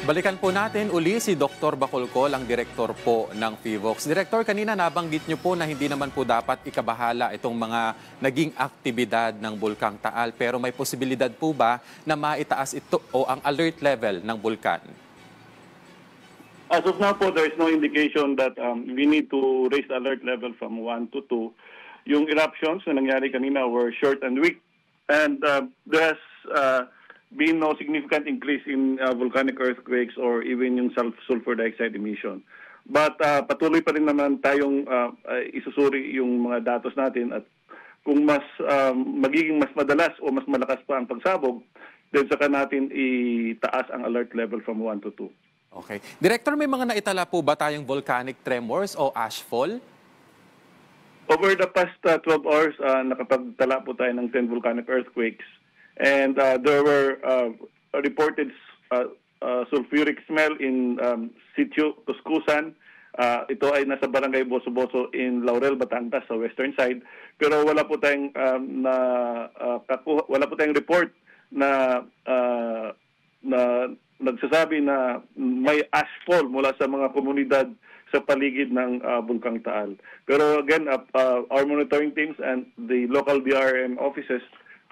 Balikan po natin uli si Dr. Bacolcol, ang direktor po ng PHIVOLCS. Direktor, kanina nabanggit niyo po na hindi naman po dapat ikabahala itong mga naging aktibidad ng Bulkang Taal. Pero may posibilidad po ba na maitaas ito o ang alert level ng bulkan? As of now po, there is no indication that we need to raise the alert level from 1 to 2. Yung eruptions na nangyari kanina were short and weak. And there has been no significant increase in volcanic earthquakes or even yung sulfur dioxide emission. But patuloy pa rin naman tayong isusuri yung mga datos natin at kung magiging mas madalas o mas malakas pa ang pagsabog, then saka natin itaas ang alert level from 1 to 2. Okay. Director, may mga naitala po ba tayong volcanic tremors o ashfall? Over the past 12 hours, nakapagtala po tayo ng 10 volcanic earthquakes. And there were reported sulfuric smell in Sitio Tuscusan. Ito ay nasa barangay Boso-Boso in Laurel, Batangas sa western side. Pero wala po tayong report na nagsasabi na may ashfall mula sa mga komunidad sa paligid ng Bulkang Taal. Pero again, our monitoring teams and the local DRM offices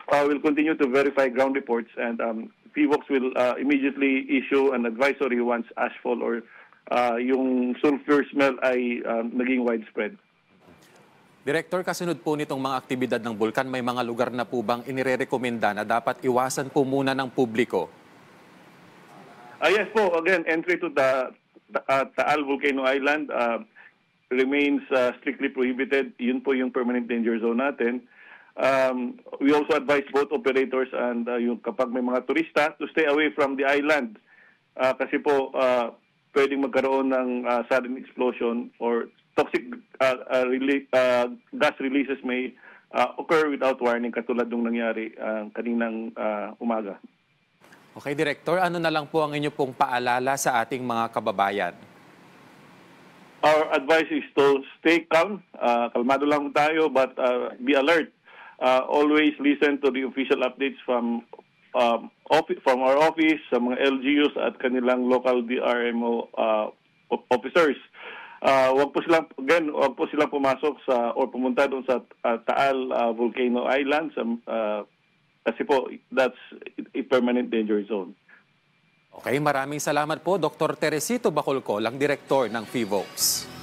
will continue to verify ground reports, and PHIVOLCS will immediately issue an advisory once ashfall or yung sulfur smell ay naging widespread. Director, kasunod po nitong mga aktibidad ng bulkan, may mga lugar na po bang inirekomenda na dapat iwasan po muna ng publiko? Yes po, again, entry to the Taal Volcano Island remains strictly prohibited. Yun po yung permanent danger zone natin. We also advise both operators and yung kapag may mga turista to stay away from the island kasi po pwedeng magkaroon ng sudden explosion or toxic gas releases may occur without warning katulad ng nangyari kaninang umaga. Okay, Director, ano na lang po ang inyo pong paalala sa ating mga kababayan? Our advice is to stay calm, kalmado lang tayo but be alert. Always listen to the official updates from our office, sa mga LGUs at kanilang local DRMO officers. Wag po silang pumasok sa or pumunta doon sa Taal Volcano Island kasi po that's a permanent danger zone. Okay, maraming salamat po Dr. Teresito Bacolcol, ang direktor ng PHIVOLCS.